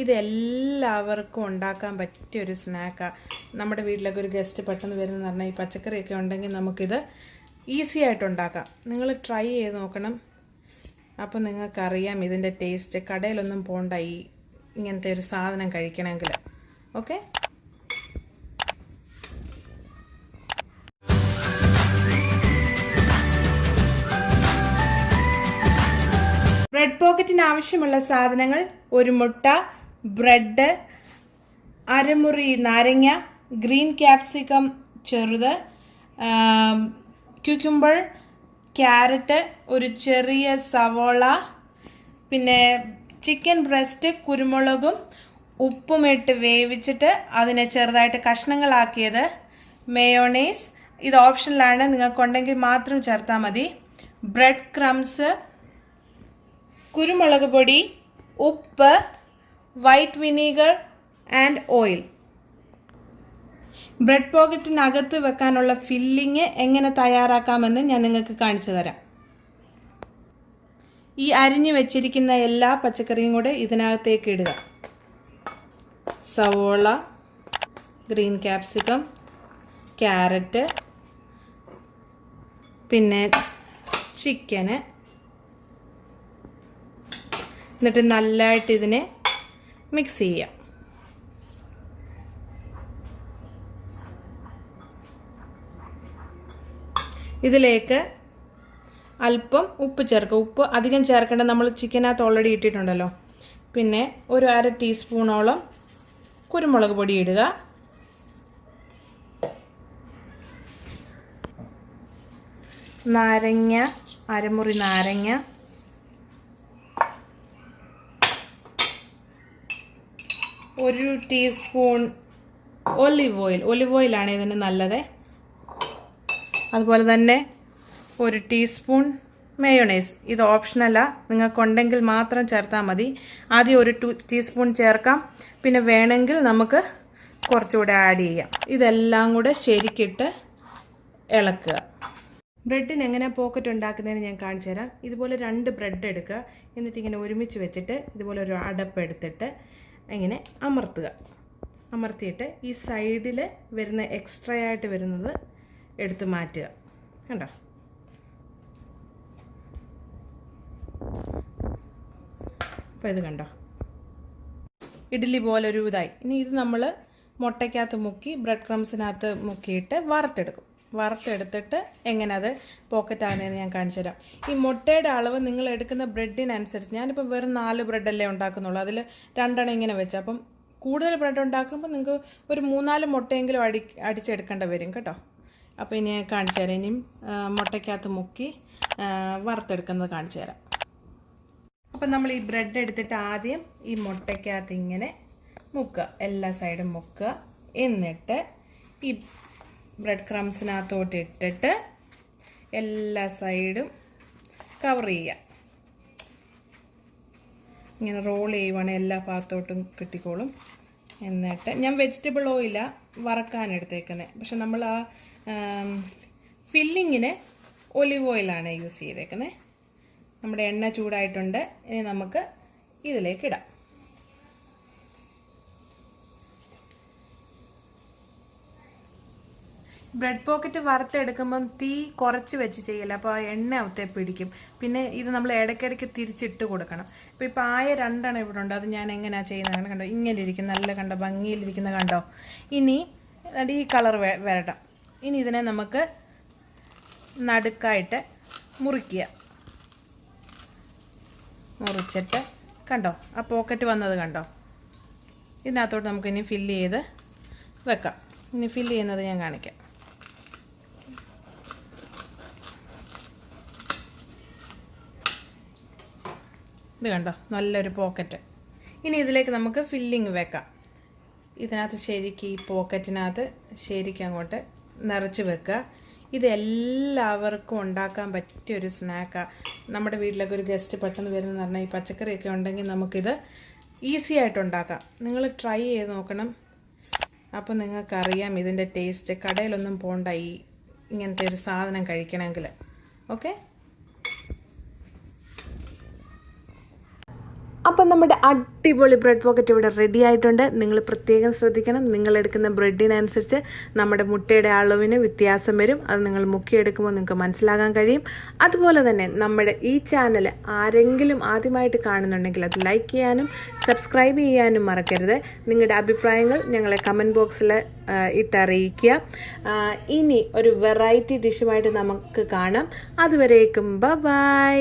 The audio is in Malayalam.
ഇതെല്ലാവർക്കും ഉണ്ടാക്കാൻ പറ്റിയ ഒരു സ്നാക്കാണ്. നമ്മുടെ വീട്ടിലൊക്കെ ഒരു ഗസ്റ്റ് പെട്ടെന്ന് വരുന്നതെന്ന് പറഞ്ഞാൽ ഈ പച്ചക്കറിയൊക്കെ ഉണ്ടെങ്കിൽ നമുക്കിത് ഈസി ആയിട്ട് ഉണ്ടാക്കാം. നിങ്ങൾ ട്രൈ ചെയ്ത് നോക്കണം. അപ്പോൾ നിങ്ങൾക്കറിയാം ഇതിൻ്റെ ടേസ്റ്റ്. കടയിലൊന്നും പോകണ്ട ഇങ്ങനത്തെ ഒരു സാധനം കഴിക്കണമെങ്കിൽ. ഓക്കെ, ബ്രെഡ് പോക്കറ്റിന് ആവശ്യമുള്ള സാധനങ്ങൾ: ഒരു മുട്ട, ബ്രെഡ്, അരമുറി നാരങ്ങ, ഗ്രീൻ ക്യാപ്സിക്കം ചെറുത്, ക്യൂക്കുംബർ, ക്യാരറ്റ്, ഒരു ചെറിയ സവോള, പിന്നെ ചിക്കൻ ബ്രസ്റ്റ് കുരുമുളകും ഉപ്പും ഇട്ട് വേവിച്ചിട്ട് അതിനെ ചെറുതായിട്ട് കഷ്ണങ്ങളാക്കിയത്, മേയോണൈസ്, ഇത് ഓപ്ഷനിലാണ്, നിങ്ങൾക്കുണ്ടെങ്കിൽ മാത്രം ചേർത്താൽ മതി, ബ്രെഡ് ക്രംസ്, കുരുമുളക് പൊടി, ഉപ്പ്, white vinegar and oil. Bread പോക്കറ്റിനകത്ത് വെക്കാനുള്ള ഫില്ലിങ് എങ്ങനെ തയ്യാറാക്കാമെന്ന് ഞാൻ നിങ്ങൾക്ക് കാണിച്ചു തരാം. ഈ അരിഞ്ഞു വെച്ചിരിക്കുന്ന എല്ലാ പച്ചക്കറിയും കൂടെ ഇതിനകത്തേക്ക് ഇടുക. സവോള, ഗ്രീൻ ക്യാപ്സിക്കം, ക്യാരറ്റ്, പിന്നെ ചിക്കന്. എന്നിട്ട് നല്ലതായിട്ട് ഇതിനെ മിക്സ് ചെയ്യാം. ഇതിലേക്ക് അല്പം ഉപ്പ് ചേർക്കുക. ഉപ്പ് അധികം ചേർക്കേണ്ട, നമ്മൾ ചിക്കനകത്ത് ഓൾറെഡി ഇട്ടിട്ടുണ്ടല്ലോ. പിന്നെ ഒരു 1/2 ടീസ്പൂണോളം കുരുമുളക് പൊടി ഇടുക. നാരങ്ങ, അരമുറി നാരങ്ങ, ഒരു ടീസ്പൂൺ ഒലിവ് ഓയിലാണ് ഇതിന് നല്ലത്. അതുപോലെ തന്നെ ഒരു ടീസ്പൂൺ മേയോണൈസ്. ഇത് ഓപ്ഷനല്ല, നിങ്ങൾക്കുണ്ടെങ്കിൽ മാത്രം ചേർത്താൽ മതി. ആദ്യം ഒരു ടീസ്പൂൺ ചേർക്കാം, പിന്നെ വേണമെങ്കിൽ നമുക്ക് കുറച്ചുകൂടെ ആഡ് ചെയ്യാം. ഇതെല്ലാം കൂടെ ശരിക്കിട്ട് ഇളക്കുക. ബ്രെഡിന് എങ്ങനെ പോക്കറ്റ് ഉണ്ടാക്കുന്നതിന് ഞാൻ കാണിച്ചു തരാം. ഇതുപോലെ 2 ബ്രെഡ് എടുക്കുക. എന്നിട്ട് ഇങ്ങനെ ഒരുമിച്ച് വെച്ചിട്ട് ഇതുപോലെ ഒരു അടപ്പ് എടുത്തിട്ട് ഇങ്ങനെ അമർത്തിയിട്ട് ഈ സൈഡിൽ വരുന്ന എക്സ്ട്രാ ആയിട്ട് വരുന്നത് എടുത്ത് മാറ്റുക. കണ്ടോ? അപ്പോൾ ഇത് കണ്ടോ, ഇഡ്ഡലി പോലെ ഒരു ഇതായി. ഇനി ഇത് നമ്മൾ മുട്ടയ്ക്കകത്ത് മുക്കി ബ്രെഡ് ക്രംസിനകത്ത് മുക്കിയിട്ട് വറുത്തെടുത്തിട്ട് എങ്ങനെ അത് പോക്കറ്റ് ആകുന്നതെന്ന് ഞാൻ കാണിച്ചു തരാം. ഈ മുട്ടയുടെ അളവ് നിങ്ങൾ എടുക്കുന്ന ബ്രെഡിനനുസരിച്ച്, ഞാനിപ്പോൾ വെറും 4 ബ്രെഡല്ലേ ഉണ്ടാക്കുന്നുള്ളൂ. അതിൽ 2 എണ്ണം ഇങ്ങനെ വെച്ചാൽ, അപ്പം കൂടുതൽ ബ്രെഡ് ഉണ്ടാക്കുമ്പോൾ നിങ്ങൾക്ക് ഒരു 3-4 മുട്ടയെങ്കിലും അടിച്ചെടുക്കേണ്ടി വരും കേട്ടോ. അപ്പോൾ ഇനി ഞാൻ കാണിച്ചു തരാം. ഇനിയും മുട്ടയ്ക്കകത്ത് മുക്കി വറുത്തെടുക്കുന്നത് കാണിച്ചു തരാം. അപ്പം നമ്മൾ ഈ ബ്രെഡ് എടുത്തിട്ട് ആദ്യം ഈ മുട്ടയ്ക്കകത്ത് ഇങ്ങനെ മുക്കുക, എല്ലാ സൈഡും മുക്കുക. എന്നിട്ട് ഈ ബ്രെഡ് ക്രംസിനകത്തോട്ട് ഇട്ടിട്ട് എല്ലാ സൈഡും കവർ ചെയ്യുക. ഇങ്ങനെ റോൾ ചെയ്യുവാണെങ്കിൽ എല്ലാ ഭാഗത്തോട്ടും കിട്ടിക്കോളും. എന്നിട്ട് ഞാൻ വെജിറ്റബിൾ ഓയിലാണ് വറക്കാൻ എടുത്തേക്കുന്നത്, പക്ഷെ നമ്മൾ ആ ഫില്ലിങ്ങിന് ഒലിവ് ഓയിലാണ് യൂസ് ചെയ്തേക്കുന്നത്. നമ്മുടെ എണ്ണ ചൂടായിട്ടുണ്ട്. ഇനി നമുക്ക് ഇതിലേക്ക് ഇടാം. ബ്രെഡ് പോക്കറ്റ് വറുത്തെടുക്കുമ്പം തീ കുറച്ച് വെച്ച് ചെയ്യില്ല, അപ്പോൾ ആ എണ്ണ ഒത്തേ പിടിക്കും. പിന്നെ ഇത് നമ്മൾ ഇടയ്ക്കിടയ്ക്ക് തിരിച്ചിട്ട് കൊടുക്കണം. ഇപ്പോൾ ആയ 2 എണ്ണം ഇവിടെ ഉണ്ട്. അത് ഞാൻ എങ്ങനെയാണ് ചെയ്യുന്നത് കണ്ടോ? ഇങ്ങനെ ഇരിക്കും, നല്ല കണ്ടോ, ഭംഗിയിലിരിക്കുന്ന കണ്ടോ? ഇനി ഈ കളർ വരട്ടാം. ഇനി ഇതിനെ നമുക്ക് നടുക്കായിട്ട് മുറിച്ചിട്ട് കണ്ടോ ആ പോക്കറ്റ് വന്നത് കണ്ടോ? ഇതിനകത്തോട്ട് നമുക്ക് ഇനി ഫില്ല് ചെയ്ത് വെക്കാം. ഇനി ഫില്ല് ചെയ്യുന്നത് ഞാൻ കാണിക്കാം. ഇത് കണ്ടോ, നല്ലൊരു പോക്കറ്റ്. ഇനി ഇതിലേക്ക് നമുക്ക് ഫില്ലിങ് വെക്കാം. ഇതിനകത്ത് ശരിക്കും ഈ പോക്കറ്റിനകത്ത് ശരിക്കും അങ്ങോട്ട് നിറച്ച് വെക്കുക. ഇത് എല്ലാവർക്കും ഉണ്ടാക്കാൻ പറ്റിയൊരു സ്നാക്കാണ്. നമ്മുടെ വീട്ടിലൊക്കെ ഒരു ഗസ്റ്റ് പെട്ടെന്ന് വരുന്നതെന്ന് പറഞ്ഞാൽ ഈ പച്ചക്കറിയൊക്കെ ഉണ്ടെങ്കിൽ നമുക്കിത് ഈസി ആയിട്ട് ഉണ്ടാക്കാം. നിങ്ങൾ ട്രൈ ചെയ്ത് നോക്കണം. അപ്പോൾ നിങ്ങൾക്കറിയാം ഇതിൻ്റെ ടേസ്റ്റ്. കടയിലൊന്നും പോകണ്ട ഇങ്ങനത്തെ ഒരു സാധനം കഴിക്കണമെങ്കിൽ. ഓക്കെ, അപ്പം നമ്മുടെ അടിപൊളി ബ്രെഡ് പോക്കറ്റ് ഇവിടെ റെഡി ആയിട്ടുണ്ട്. നിങ്ങൾ പ്രത്യേകം ശ്രദ്ധിക്കണം, നിങ്ങളെടുക്കുന്ന ബ്രെഡിനനുസരിച്ച് നമ്മുടെ മുട്ടയുടെ അളവിന് വ്യത്യാസം വരും. അത് നിങ്ങൾ മുക്കിയെടുക്കുമ്പോൾ നിങ്ങൾക്ക് മനസ്സിലാകാൻ കഴിയും. അതുപോലെ തന്നെ നമ്മുടെ ഈ ചാനൽ ആരെങ്കിലും ആദ്യമായിട്ട് കാണുന്നുണ്ടെങ്കിൽ അത് ലൈക്ക് ചെയ്യാനും സബ്സ്ക്രൈബ് ചെയ്യാനും മറക്കരുത്. നിങ്ങളുടെ അഭിപ്രായങ്ങൾ ഞങ്ങളെ കമൻറ്റ് ബോക്സിൽ ഇട്ടറിയിക്കുക. ഇനി ഒരു വെറൈറ്റി ഡിഷുമായിട്ട് നമുക്ക് കാണാം. അതുവരേക്കും ബൈ.